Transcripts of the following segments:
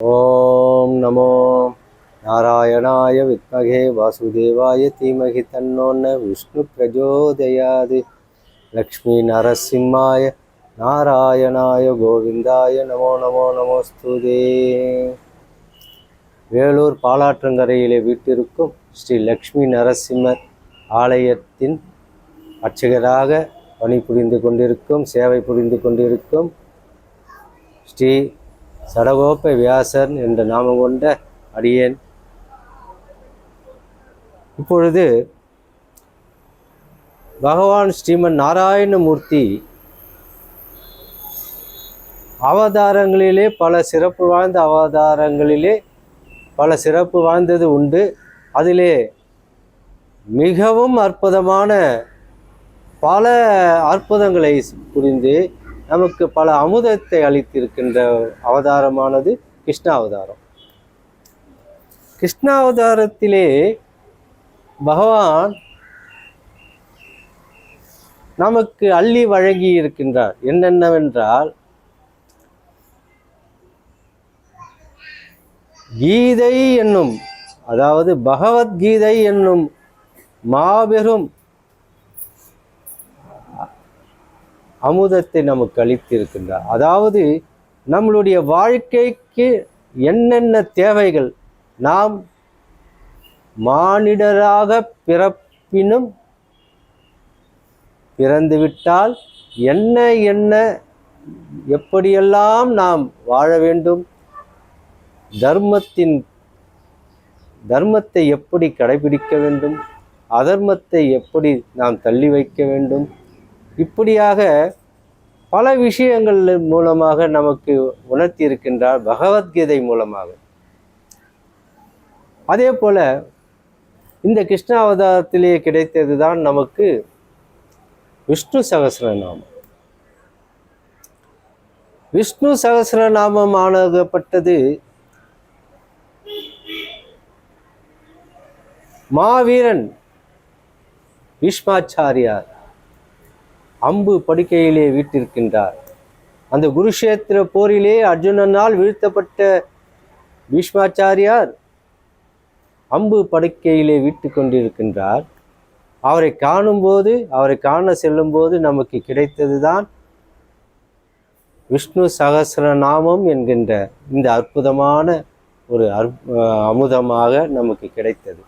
ஓம் நமோ நாராயணாய வித்மகே வாசுதேவாய தீமகி தன்னோன்ன விஷ்ணு பிரஜோதயாது. லக்ஷ்மி நரசிம்மாய நாராயணாய கோவிந்தாய நமோ நமோ நமோஸ்துதே. வேலூர் பாலாற்றங்கரையிலே வீட்டிற்கும் ஸ்ரீ லக்ஷ்மி நரசிம்மர் ஆலயத்தின் அர்ச்சகராக பணிபுரிந்து கொண்டிருக்கும், சேவை புரிந்து கொண்டிருக்கும் ஸ்ரீ சடகோப வியாசர் என்ற நாமம் கொண்ட அடியேன் இப்பொழுது பகவான் ஸ்ரீமன் நாராயணமூர்த்தி அவதாரங்களிலே பல சிறப்பு வாய்ந்த அவதாரங்களிலே பல சிறப்பு வாய்ந்தது உண்டு. அதிலே மிகவும் அற்புதமான பல அற்புதங்களை புரிந்து நமக்கு பல அமுதத்தை அளித்திருக்கின்ற அவதாரமானது கிருஷ்ணாவதாரம். கிருஷ்ணாவதாரத்திலே பகவான் நமக்கு அள்ளி வழங்கி இருக்கின்றார். என்னென்னவென்றால், கீதை என்னும், அதாவது பகவத்கீதை என்னும் மாபெரும் அமுதத்தை நமக்கு அளித்திருக்கின்றார். அதாவது நம்மளுடைய வாழ்க்கைக்கு என்னென்ன தேவைகள், நாம் மானிடராக பிறப்பினும் பிறந்துவிட்டால் என்ன என்ன எப்படியெல்லாம் நாம் வாழ வேண்டும், தர்மத்தை எப்படி கடைபிடிக்க வேண்டும், அதர்மத்தை எப்படி நாம் தள்ளி வைக்க வேண்டும், இப்படியாக பல விஷயங்கள் மூலமாக நமக்கு உணர்த்தி இருக்கின்றார் பகவத்கீதை மூலமாக. அதே போல இந்த கிருஷ்ண அவதாரத்திலே கிடைத்தது தான் நமக்கு விஷ்ணு சகஸ்ரநாமம். விஷ்ணு சகஸ்ரநாமம் ஆனப்பட்டது மாவீரன் பீஷ்மாச்சாரியார் அம்பு படுக்கையிலே வீட்டிருக்கின்றார். அந்த குருஷேத்திர போரிலே அர்ஜுனனால் வீழ்த்தப்பட்ட பீஷ்மாச்சாரியார் அம்பு படுக்கையிலே வீட்டு கொண்டிருக்கின்றார். அவரை காணும்போது, அவரை காண செல்லும்போது நமக்கு கிடைத்தது தான் விஷ்ணு சகஸ்ரநாமம் என்கின்ற இந்த அற்புதமான ஒரு அமுதமாக நமக்கு கிடைத்தது.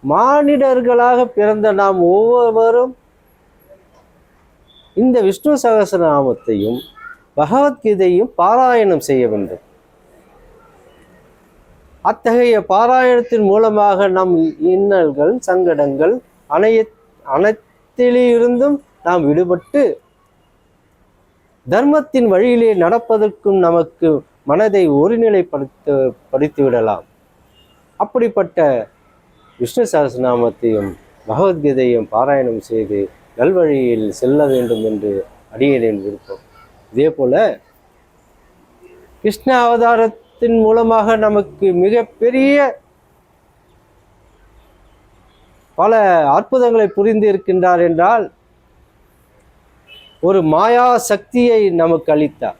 மானிடர்களாக பிறந்த நாம் ஒவ்வொருவரும் இந்த விஷ்ணு சகஸ்ரநாமத்தையும் பகவத்கீதையும் பாராயணம் செய்ய வேண்டும். அத்தகைய பாராயணத்தின் மூலமாக நம் இன்னல்கள், சங்கடங்கள் அனைத்திலிருந்தும் நாம் விடுபட்டு தர்மத்தின் வழியிலே நடப்பதற்கும் நமக்கு மனதை ஒருநிலைப்படுத்தி விடலாம். அப்படிப்பட்ட விஷ்ணு சகஸ்ரநாமத்தையும் பகவத்கீதையும் பாராயணம் செய்து நல்வழியில் செல்ல வேண்டும் என்று அடியேனின் விருப்பம். இதே போல கிருஷ்ண அவதாரத்தின் மூலமாக நமக்கு மிகப்பெரிய பல அற்புதங்களை புரிந்து இருக்கின்றார் என்றால், ஒரு மாயா சக்தியை நமக்கு அளித்தார்.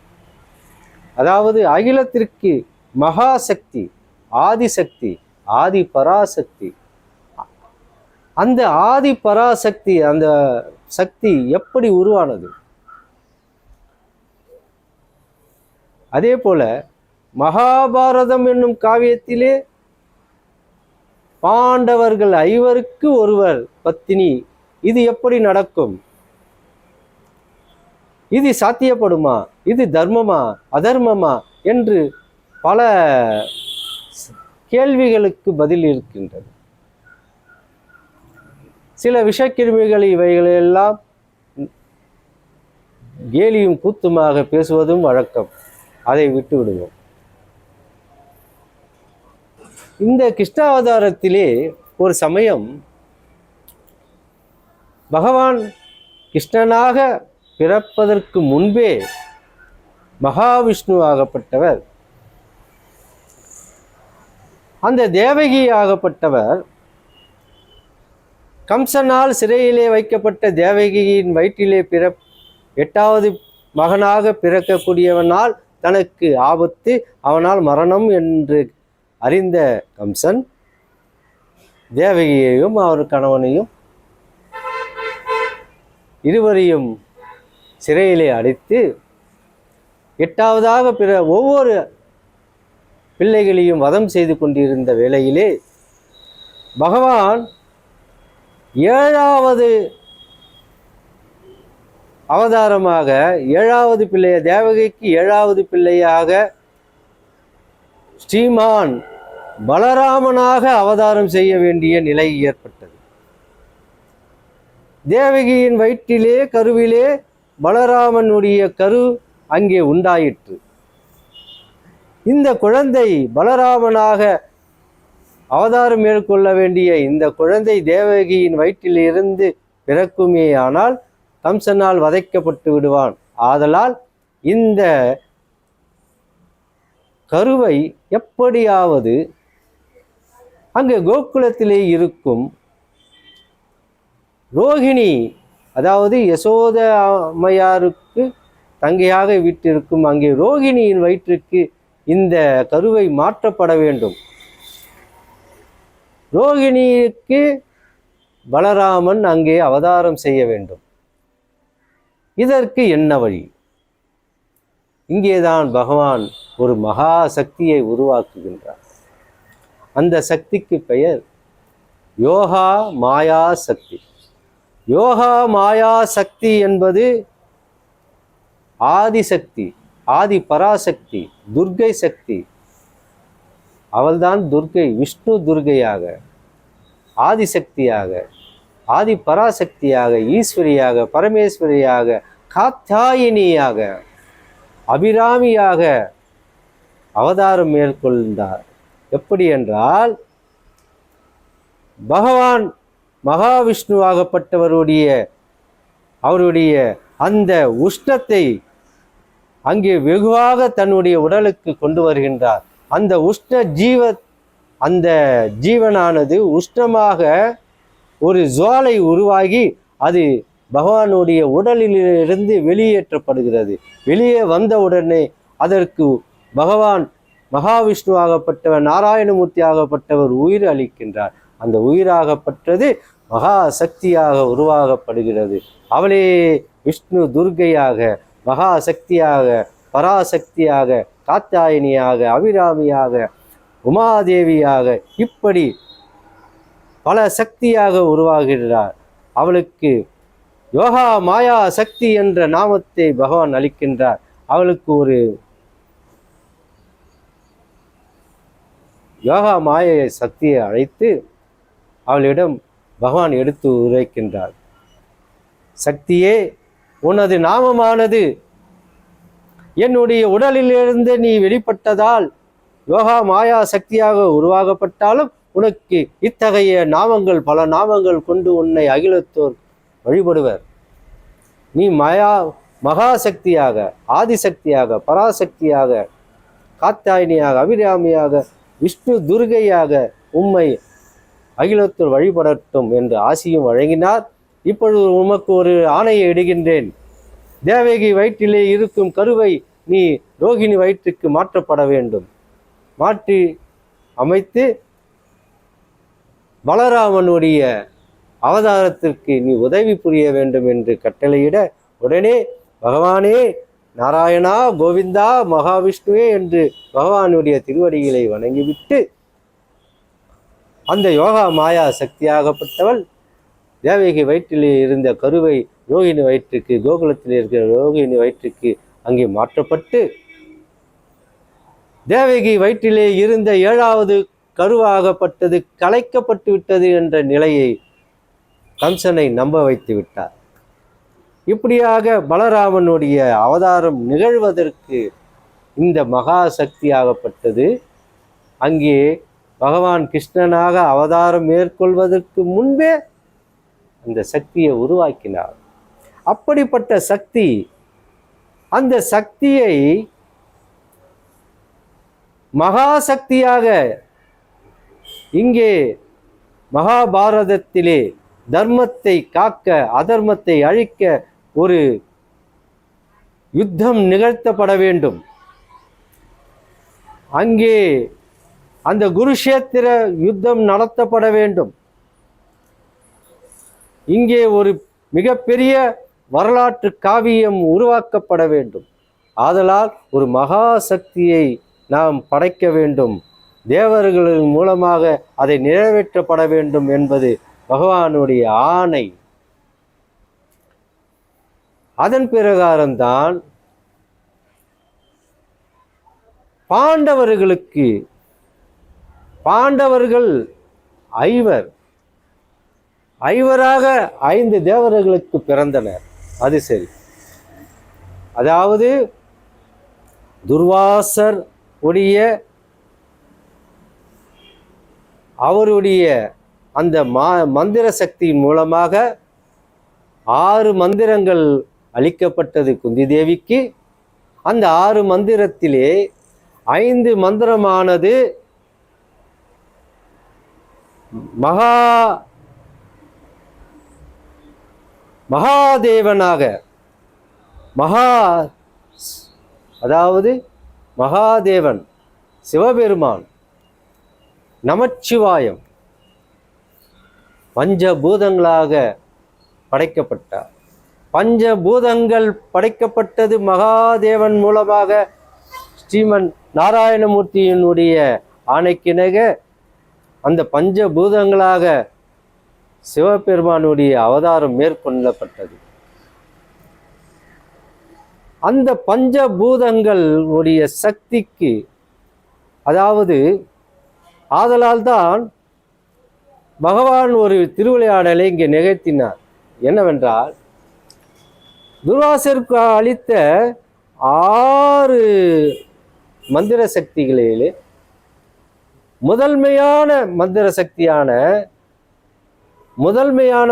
அதாவது அகிலத்திற்கு மகாசக்தி, ஆதிசக்தி, ஆதி பராசக்தி. அந்த ஆதி பராசக்தி, அந்த சக்தி எப்படி உருவானது? அதே போல மகாபாரதம் என்னும் காவியத்திலே பாண்டவர்கள் 5 ஒருவர் பத்தினி. இது எப்படி நடக்கும்? இது சாத்தியப்படுமா? இது தர்மமா அதர்மமா என்று பல கேள்விகளுக்கு பதில் இருக்கின்றது. சில விஷக்கிருமிகள் இவைகளெல்லாம் கேலியும் கூத்துமாக பேசுவதும் வழக்கம். அதை விட்டு விடுவோம். இந்த கிருஷ்ணாவதாரத்திலே ஒரு சமயம் பகவான் கிருஷ்ணனாக பிறப்பதற்கு முன்பே மகாவிஷ்ணு ஆகப்பட்டவர், அந்த தேவகி ஆகப்பட்டவர் கம்சனால் சிறையிலே வைக்கப்பட்ட தேவகியின் வயிற்றிலே 8வது மகனாக பிறக்கக்கூடியவனால் தனக்கு ஆபத்து, அவனால் மரணம் என்று அறிந்த கம்சன் தேவகியையும் அவர் கணவனையும் இருவரையும் சிறையிலே அடைத்து எட்டாவதாக பிற ஒவ்வொரு பிள்ளைகளையும் வதம் செய்து கொண்டிருந்த வேளையிலே பகவான் ஏழாவது அவதாரமாக ஏழாவது பிள்ளைய தேவகிக்கு ஏழாவது பிள்ளையாக ஸ்ரீமான் பலராமனாக அவதாரம் செய்ய வேண்டிய நிலை ஏற்பட்டது. தேவகியின் வயிற்றிலே கருவிலே பலராமனுடைய கரு அங்கே உண்டாயிற்று. இந்த குழந்தை பலராமனாக அவதாரம் மேற்கொள்ள வேண்டிய இந்த குழந்தை தேவகியின் வயிற்றிலிருந்து பிறக்குமே ஆனால் கம்சனால் வதைக்கப்பட்டு விடுவான். ஆதலால் இந்த கருவை எப்படியாவது அங்கே கோகுலத்திலே இருக்கும் ரோகிணி, அதாவது யசோத அம்மையாருக்கு தங்கையாக விட்டிருக்கும் அங்கே ரோகிணியின் வயிற்றுக்கு இந்த கருவை மாற்றப்பட வேண்டும். ரோகிணிக்கு பலராமன் அங்கே அவதாரம் செய்ய வேண்டும். இதற்கு என்ன வழி? இங்கேதான் பகவான் ஒரு மகா சக்தியை உருவாக்குகின்றார். அந்த சக்திக்கு பெயர் யோகா மாயா சக்தி. யோகா மாயா சக்தி என்பது ஆதிசக்தி, ஆதி பராசக்தி, துர்க்கை சக்தி. அவள்தான் துர்க்கை, விஷ்ணு துர்க்கையாக, ஆதிசக்தியாக, ஆதி பராசக்தியாக, ஈஸ்வரியாக, பரமேஸ்வரியாக, காத்தாயினியாக, அபிராமியாக அவதாரம் மேற்கொண்டார். எப்படி என்றால் பகவான் மகாவிஷ்ணுவாகப்பட்டவருடைய அவருடைய அந்த உஷ்ணத்தை அங்கே வெகுவாக தன்னுடைய உடலுக்கு கொண்டு வருகின்றார். அந்த அந்த ஜீவனானது உஷ்ணமாக ஒரு ஜுவாலை உருவாகி அது பகவானுடைய உடலிலிருந்து வெளியேற்றப்படுகிறது. வெளியே வந்தவுடனே அதற்கு பகவான் மகாவிஷ்ணுவாகப்பட்டவர், நாராயணமூர்த்தி ஆகப்பட்டவர் உயிர் அளிக்கின்றார். அந்த உயிராகப்பட்டது மகா சக்தியாக உருவாகப்படுகிறது. அவளே விஷ்ணு துர்க்கையாக, மகா சக்தியாக, பராசக்தியாக, காத்தாயினியாக, அபிராமியாக, உமாதேவியாக, இப்படி பல சக்தியாக உருவாகிறார். அவளுக்கு யோகா மாயா சக்தி என்ற நாமத்தை பகவான் அளிக்கின்றார். அவளுக்கு ஒரு யோகா மாய சக்தியை அழைத்து அவளிடம் பகவான் எடுத்து உரைக்கின்றார். சக்தியே, உனது நாமமானது என்னுடைய உடலிலிருந்து நீ வெளிப்பட்டதால் யோகா மாயா சக்தியாக உருவாகப்பட்டாலும் உனக்கு இத்தகைய நாமங்கள், பல நாமங்கள் கொண்டு உன்னை அகிலத்தோர் வழிபடுவர். நீ மகாசக்தியாக, ஆதிசக்தியாக, பராசக்தியாக, காத்தாயினியாக, அபிராமியாக, விஷ்ணு துர்க்கையாக உம்மை அகிலத்தோர் வழிபடட்டும் என்று ஆசியும் வழங்கினார். இப்பொழுது உமக்கு ஒரு ஆணையை இடுகின்றேன். தேவகி வயிற்றிலே இருக்கும் கருவை நீ ரோகிணி வயிற்றுக்கு மாற்றப்பட வேண்டும். மாற்றி அமைத்து பலராமனுடைய அவதாரத்திற்கு நீ உதவி புரிய வேண்டும் என்று கட்டளையிட, உடனே பகவானே நாராயணா, கோவிந்தா, மகாவிஷ்ணுவே என்று பகவானுடைய திருவடிகளை வணங்கிவிட்டு அந்த யோகா மாயா சக்தியாகப்பட்டவள் தேவகி வயிற்றிலே இருந்த கருவை ரோகிணி வயிற்றுக்கு, கோகுலத்தில் இருக்கிற ரோகிணி வயிற்றுக்கு அங்கே மாற்றப்பட்டு தேவகி வயிற்றிலே இருந்த ஏழாவது கருவாகப்பட்டது கலைக்கப்பட்டு விட்டது என்ற நிலையை கம்சனை நம்ப வைத்து விட்டார். இப்படியாக பலராமனுடைய அவதாரம் நிகழ்வதற்கு இந்த மகா சக்தியாகப்பட்டது அங்கே பகவான் கிருஷ்ணனாக அவதாரம் மேற்கொள்வதற்கு முன்பே அந்த சக்தியை உருவாக்கினார். அப்படிப்பட்ட சக்தி, அந்த சக்தியை மகாசக்தியாக இங்கே மகாபாரதத்திலே தர்மத்தை காக்க, அதர்மத்தை அழிக்க ஒரு யுத்தம் நிகழ்த்தப்பட வேண்டும். அங்கே அந்த குருஷேத்திர யுத்தம் நடத்தப்பட வேண்டும். இங்கே ஒரு மிகப்பெரிய வரலாற்று காவியம் உருவாக்கப்பட வேண்டும். ஆதலால் ஒரு மகா சக்தியை நாம் படைக்க வேண்டும், தேவர்களின் மூலமாக அதை நிறைவேற்றப்பட வேண்டும் என்பது பகவானுடைய ஆணை. அதன் பிரகாரம்தான் பாண்டவர்கள் ஐவராக 5 தேவர்களுக்கு பிறந்தனர். அது சரி. அதாவது துர்வாசர் உடைய அவருடைய அந்த மந்திர சக்தியின் மூலமாக 6 மந்திரங்கள் அளிக்கப்பட்டது குந்தி தேவிக்கு. அந்த 6 மந்திரத்திலே 5 மந்திரமானது மகாதேவனாக அதாவது மகாதேவன் சிவபெருமான் நமச்சிவாயம் பஞ்சபூதங்களாக படைக்கப்பட்டார். பஞ்சபூதங்கள் படைக்கப்பட்டது மகாதேவன் மூலமாக. ஸ்ரீமன் நாராயணமூர்த்தியினுடைய ஆணைக்கிணங்க அந்த பஞ்சபூதங்களாக சிவபெருமானுடைய அவதாரம் மேற்கொள்ளப்பட்டது. அந்த பஞ்சபூதங்களுடைய சக்திக்கு அதாவது ஆதலால் தான் பகவான் ஒரு திருவிளையாடலை இங்கே நிகழ்த்தினார். என்னவென்றால், துர்வாசருக்கு அளித்த 6 மந்திர சக்திகளிலே முதன்மையான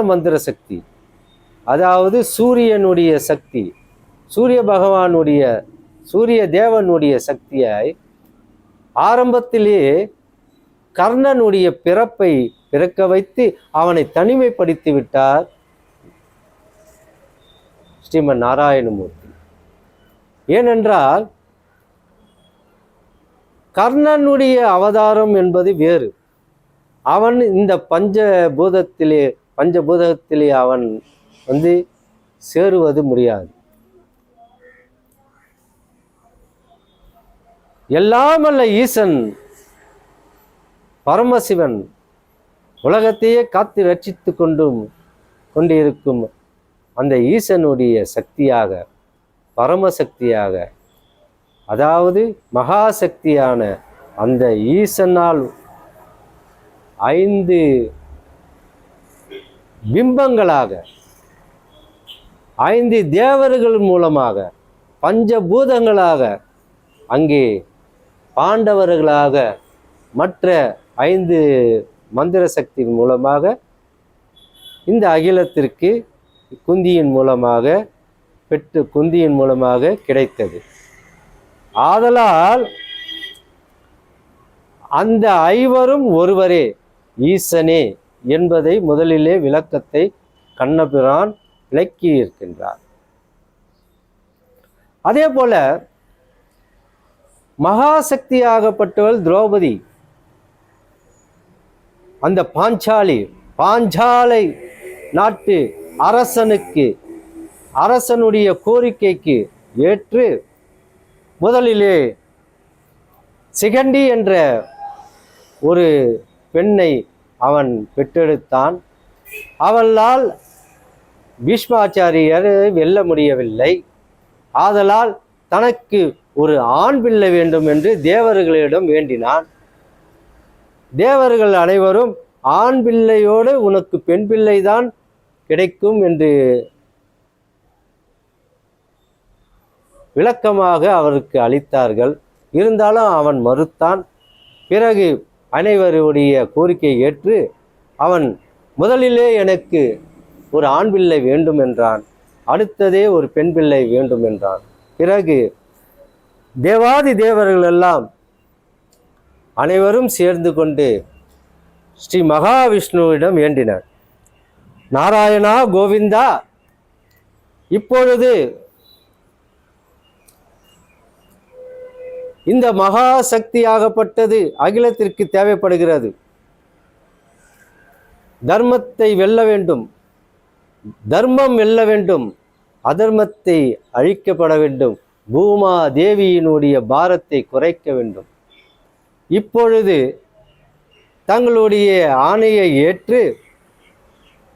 மந்திர சக்தி அதாவது சூரியனுடைய சக்தி, சூரிய தேவனுடைய சக்தியை ஆரம்பத்திலே கர்ணனுடைய பிறப்பை பிறக்க வைத்து அவனை தனிமைப்படுத்தி விட்டார் ஸ்ரீமன் நாராயணமூர்த்தி. ஏனென்றால் கர்ணனுடைய அவதாரம் என்பது வேறு. அவன் இந்த பஞ்சபூதத்திலே அவன் சேருவது முடியாது. எல்லாமல்ல ஈசன் பரமசிவன் உலகத்தையே காத்து ரட்சித்து கொண்டிருக்கும் அந்த ஈசனுடைய சக்தியாக, பரமசக்தியாக, அதாவது மகாசக்தியான அந்த ஈசனால் 5 பிம்பங்களாக 5 தேவர்கள் மூலமாக பஞ்சபூதங்களாக அங்கே பாண்டவர்களாக மற்ற 5 மந்திர சக்தி மூலமாக இந்த அகிலத்திற்கு குந்தியின் மூலமாக கிடைத்தது. ஆதலால் அந்த 5வரும் ஒருவரே, ஈசனே என்பதை முதலிலே விளக்கத்தை கண்ணபிரான் விளக்கி இருக்கின்றார். அதே போல மகாசக்தியாகப்பட்டவள் திரௌபதி. அந்த பாஞ்சாலை நாட்டு அரசனுடைய கோரிக்கைக்கு ஏற்று முதலிலே சிகண்டி என்ற ஒரு பெண்ணை அவன் பெற்றெடுத்தான். அவளால் பீஷ்மாச்சாரியர் வெல்ல முடியவில்லை. ஆதலால் தனக்கு ஒரு ஆண் பிள்ளை வேண்டும் என்று தேவர்களிடம் வேண்டினான். தேவர்கள் அனைவரும் ஆண் பிள்ளையோடு உனக்கு பெண் பிள்ளைதான் கிடைக்கும் என்று விளக்கமாக அவருக்கு அளித்தார்கள். இருந்தாலும் அவன் மறுத்தான். பிறகு அனைவருடைய கோரிக்கையை ஏற்று அவன் முதலிலே எனக்கு ஒரு ஆண் பிள்ளை வேண்டும் என்றான். அடுத்ததே ஒரு பெண் பிள்ளை வேண்டும் என்றான். பிறகு தேவாதி தேவர்கள் எல்லாம் அனைவரும் சேர்ந்து கொண்டு ஸ்ரீ மகாவிஷ்ணுவிடம் வேண்டினர். நாராயணா கோவிந்தா, இப்பொழுது இந்த மகா சக்தியாகப்பட்டது அகிலத்திற்கு தேவைப்படுகிறது. தர்மத்தை வெல்ல வேண்டும், தர்மம் வெல்ல வேண்டும், அதர்மத்தை அழிக்கப்பட வேண்டும், பூமா தேவியினுடைய பாரத்தை குறைக்க வேண்டும். இப்பொழுது தங்களுடைய ஆணையை ஏற்று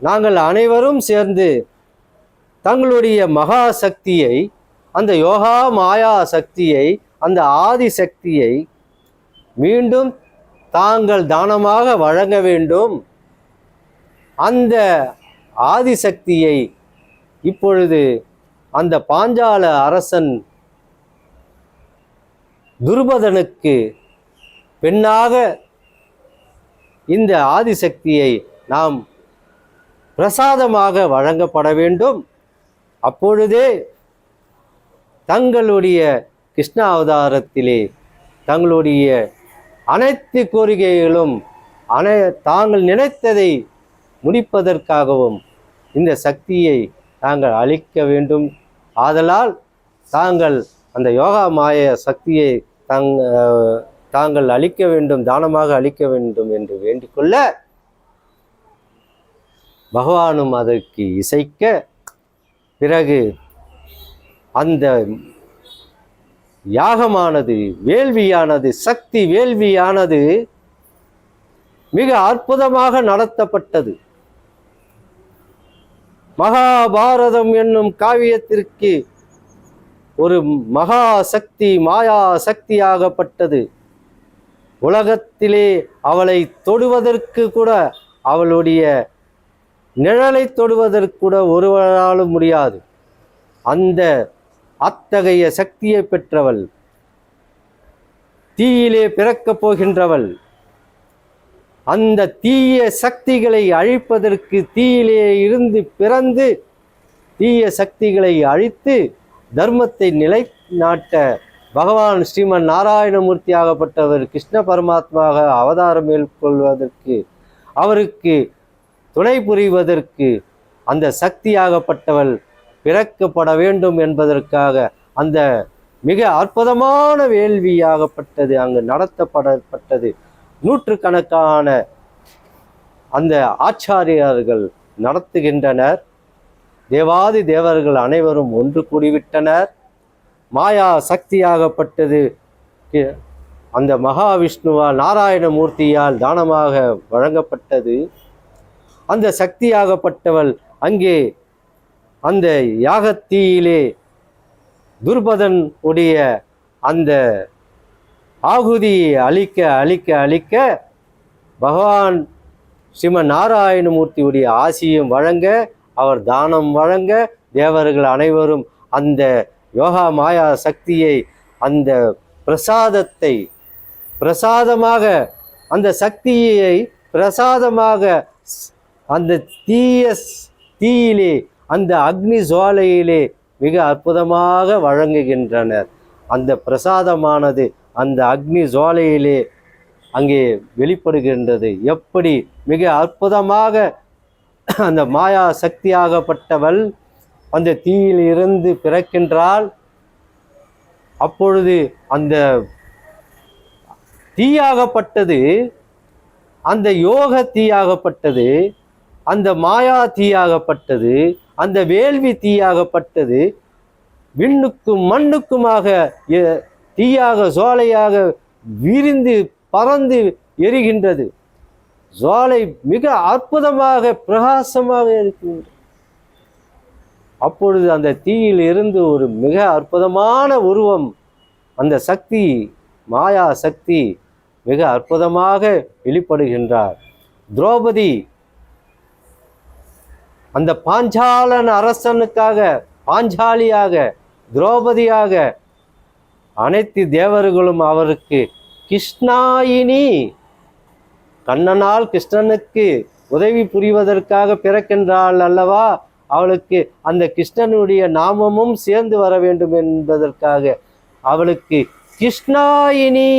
நாங்கள் அனைவரும் சேர்ந்து தங்களுடைய மகா சக்தியை, அந்த யோகா மாயா சக்தியை, அந்த ஆதி சக்தியை மீண்டும் தாங்கள் தானமாக வழங்க வேண்டும். அந்த ஆதிசக்தியை இப்பொழுது அந்த பாஞ்சால அரசன் துருபதனுக்கு பெண்ணாக இந்த ஆதிசக்தியை நாம் பிரசாதமாக வழங்கப்பட வேண்டும். அப்பொழுதே தங்களுடைய கிருஷ்ண அவதாரத்திலே தங்களுடைய அனைத்து கோரிக்கைகளும் தாங்கள் நினைத்ததை முடிப்பதற்காகவும் இந்த சக்தியை தாங்கள் அளிக்க வேண்டும். ஆதலால் தாங்கள் அந்த யோகா மாய சக்தியை தாங்கள் அளிக்க வேண்டும், தானமாக அளிக்க வேண்டும் என்று வேண்டிக்கொள்ள பகவானும் அதற்கு இசைக்க, பிறகு அந்த யாகமானது, வேள்வியானது, சக்தி வேள்வியானது மிக அற்புதமாக நடத்தப்பட்டது. மகாபாரதம் என்னும் காவியத்திற்கு ஒரு மகா சக்தி, மாயா சக்தியாகப்பட்டது. உலகத்திலே அவளை தொடுவதற்கு கூட, அவளுடைய நிழலை தொடுவதற்கு கூட ஒருவராலும் முடியாது. அந்த அத்தகைய சக்தியை பெற்றவள், தீயிலே பிறக்கப் போகின்றவள். அந்த தீய சக்திகளை அழிப்பதற்கு, தீயிலே இருந்து பிறந்து தீய சக்திகளை அழித்து தர்மத்தை நிலைநாட்ட பகவான் ஸ்ரீமன் நாராயணமூர்த்தி ஆகப்பட்டவர் கிருஷ்ண பரமாத்மாக அவதாரம் மேற்கொள்வதற்கு, அவருக்கு துணை புரிவதற்கு அந்த சக்தியாகப்பட்டவள் பிறக்கப்பட வேண்டும் என்பதற்காக அந்த மிக அற்புதமான வேள்வியாகப்பட்டது அங்கு நடத்தப்படப்பட்டது. நூற்றுக்கணக்கான அந்த ஆச்சாரியர்கள் நடத்துகின்றனர். தேவாதி தேவர்கள் அனைவரும் ஒன்று கூடிவிட்டனர். மாயா சக்தியாகப்பட்டது அந்த மகாவிஷ்ணுவால், நாராயணமூர்த்தியால் தானமாக வழங்கப்பட்டது. அந்த சக்தியாகப்பட்டவள் அங்கே அந்த யாகத்தீயிலே துருபதன் உடைய அந்த ஆகுதியை அழிக்க அழிக்க அழிக்க பகவான் ஸ்ரீமன் நாராயணமூர்த்தியுடைய ஆசியும் வழங்க, அவர் தானம் வழங்க, தேவர்கள் அனைவரும் அந்த யோகா மாயா சக்தியை, அந்த பிரசாதத்தை பிரசாதமாக, அந்த சக்தியை பிரசாதமாக அந்த தீயிலே, அந்த அக்னி ஜுவாலையிலே மிக அற்புதமாக வழங்குகின்றனர். அந்த பிரசாதமானது அந்த அக்னி ஜுவாலையிலே அங்கே வெளிப்படுகின்றது. எப்படி மிக அற்புதமாக அந்த மாயா சக்தியாகப்பட்டவள் அந்த தீயில் இருந்து பிறக்கின்றாள். அப்பொழுது அந்த தீயாகப்பட்டது, அந்த யோக தீயாகப்பட்டது, அந்த மாயா தீயாகப்பட்டது, அந்த வேள்வி தீயாகப்பட்டது விண்ணுக்கும் மண்ணுக்குமாக தீயாக ஜுவாலையாக விரிந்து பறந்து எரிகின்றது. ஜுவாலை மிக அற்புதமாக பிரகாசமாக இருக்கின்றது. அப்பொழுது அந்த தீயில் இருந்து ஒரு மிக அற்புதமான உருவம், அந்த சக்தி, மாயா சக்தி மிக அற்புதமாக வெளிப்படுகின்றார். திரௌபதி அந்த பாஞ்சாலன் அரசனுக்காக, பாஞ்சாலியாக, திரௌபதியாக அனைத்து தேவர்களும் அவருக்கு கிருஷ்ணாயினி, கண்ணனால் கிருஷ்ணனுக்கு உதவி புரிவதற்காக பிறக்கின்றாள் அல்லவா, அவளுக்கு அந்த கிருஷ்ணனுடைய நாமமும் சேர்ந்து வர வேண்டும் என்பதற்காக அவளுக்கு கிருஷ்ணாயினி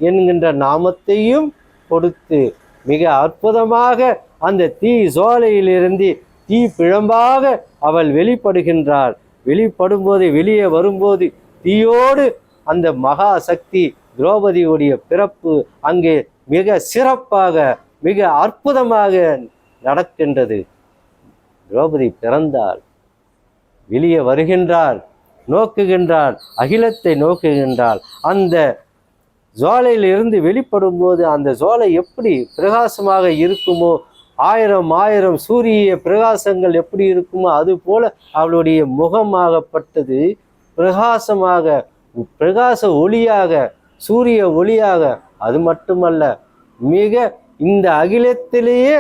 என்கின்ற நாமத்தையும் கொடுத்து மிக அற்புதமாக அந்த தீ ஜுவாலையிலிருந்து தீ பிழம்பாக அவள் வெளிப்படுகின்றாள். வெளிப்படும் போது, வெளியே வரும்போது தீயோடு அந்த மகா சக்தி திரௌபதியுடைய பிறப்பு அங்கே மிக சிறப்பாக மிக அற்புதமாக நடக்கின்றது. திரௌபதி பிறந்தாள், வெளியே வருகின்றாள், நோக்குகின்றாள், அகிலத்தை நோக்குகின்றாள். அந்த ஜுவாலையிலிருந்து வெளிப்படும் போது அந்த ஜுவாலை எப்படி பிரகாசமாக இருக்குமோ, ஆயிரம் ஆயிரம் சூரிய பிரகாசங்கள் எப்படி இருக்குமோ அது போல அவளுடைய முகமாகப்பட்டது பிரகாசமாக, பிரகாச ஒளியாக, சூரிய ஒளியாக. அது மட்டுமல்ல, மிக இந்த அகிலத்திலேயே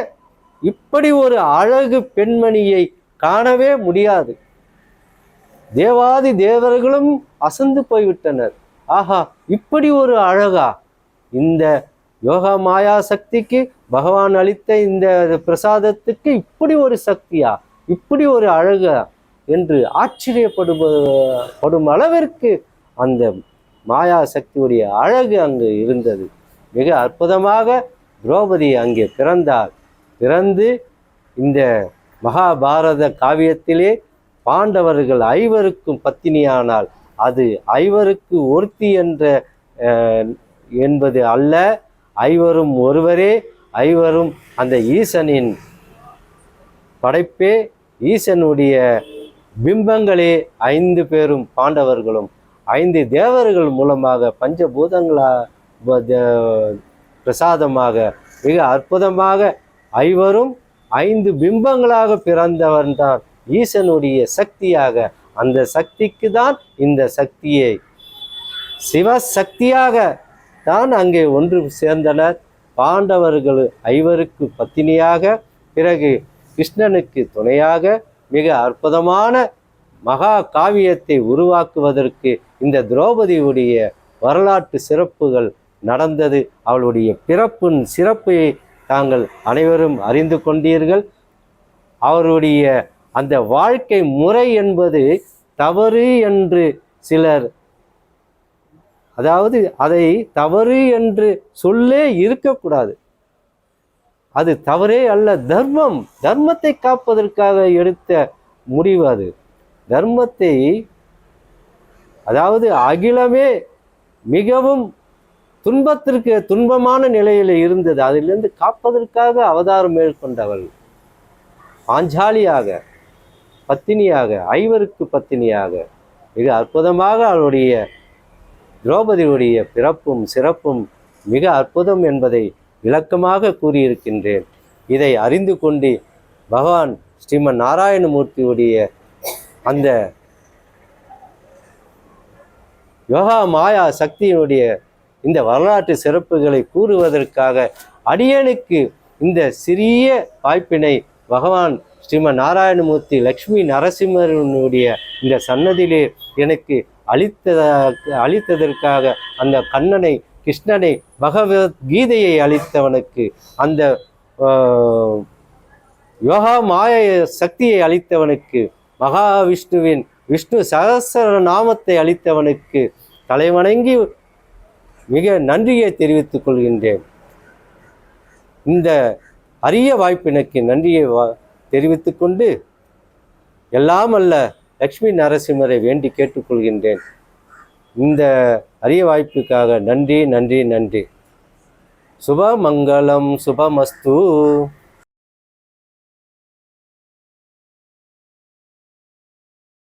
இப்படி ஒரு அழகு பெண்மணியை காணவே முடியாது. தேவாதி தேவர்களும் அசந்து போய்விட்டனர். ஆஹா, இப்படி ஒரு அழகா! இந்த யோகா மாயா சக்திக்கு பகவான் அளித்த இந்த பிரசாதத்துக்கு இப்படி ஒரு சக்தியா, இப்படி ஒரு அழகா என்று ஆச்சரியப்படும் அளவிற்கு அந்த மாயா சக்தியுடைய அழகு அங்கு இருந்தது. மிக அற்புதமாக திரௌபதி அங்கே பிறந்தார். பிறந்து இந்த மகாபாரத காவியத்திலே பாண்டவர்கள் ஐவருக்கும் பத்தினியானால் அது ஐவருக்கு ஒருத்தி என்பது அல்ல, ஐவரும் ஒருவரே, ஐவரும் அந்த ஈசனின் படைப்பே, ஈசனுடைய பிம்பங்களே. 5 பேரும் பாண்டவர்களும் 5 தேவர்கள் மூலமாக பஞ்சபூதங்களா பிரசாதமாக மிக அற்புதமாக ஐவரும் 5 பிம்பங்களாக பிறந்தவன்தான் ஈசனுடைய சக்தியாக. அந்த சக்திக்கு தான் இந்த சக்தியை சிவசக்தியாக தான் அங்கே ஒன்று சேர்ந்தனர். பாண்டவர்கள் ஐவருக்கு பத்தினியாக, பிறகு கிருஷ்ணனுக்கு துணையாக மிக அற்புதமான மகா காவியத்தை உருவாக்குவதற்கு இந்த திரௌபதியுடைய வரலாற்று சிறப்புகள் நடந்தது. அவளுடைய பிறப்பின் சிறப்பை தாங்கள் அனைவரும் அறிந்து கொண்டீர்கள். அவருடைய அந்த வாழ்க்கை முறை என்பது தவறு என்று சிலர், அதாவது அதை தவறு என்று சொல்லே இருக்கக்கூடாது. அது தவறே அல்ல, தர்மம், தர்மத்தை காப்பதற்காக எடுத்த முடிவு அது. தர்மத்தை, அதாவது அகிலமே மிகவும் துன்பமான நிலையில் இருந்தது, அதிலிருந்து காப்பதற்காக அவதாரம் மேற்கொண்டவள். பாஞ்சாலியாக, பத்தினியாக, ஐவருக்கு பத்தினியாக மிக அற்புதமாக அவளுடைய திரௌபதியுடைய பிறப்பும் சிறப்பும் மிக அற்புதம் என்பதை விளக்கமாக கூறியிருக்கின்றேன். இதை அறிந்து கொண்டு பகவான் ஸ்ரீமன் நாராயணமூர்த்தியுடைய அந்த யோகா மாயா சக்தியினுடைய இந்த வரலாற்று சிறப்புகளை கூறுவதற்காக அடியனுக்கு இந்த சிறிய வாய்ப்பினை பகவான் ஸ்ரீமன் நாராயணமூர்த்தி லக்ஷ்மி நரசிம்மனுடைய இந்த சன்னதியிலே எனக்கு அளித்ததற்காக அந்த கண்ணனை, கிருஷ்ணனை, பகவத்கீதையை அளித்தவனுக்கு, அந்த யோகா மாய சக்தியை அளித்தவனுக்கு, மகாவிஷ்ணுவின் விஷ்ணு சகஸ்ர நாமத்தை அளித்தவனுக்கு தலைவணங்கி மிக நன்றியை தெரிவித்துக் கொள்கின்றேன். இந்த அரிய வாய்ப்பினுக்கு நன்றியை தெரிவித்துக் கொண்டு எல்லாம் அல்ல லக்ஷ்மி நரசிம்மரை வேண்டி கேட்டுக்கொள்கின்றேன். இந்த அரிய வாய்ப்புக்காக நன்றி நன்றி நன்றி. சுபமங்கலம் சுபமஸ்து.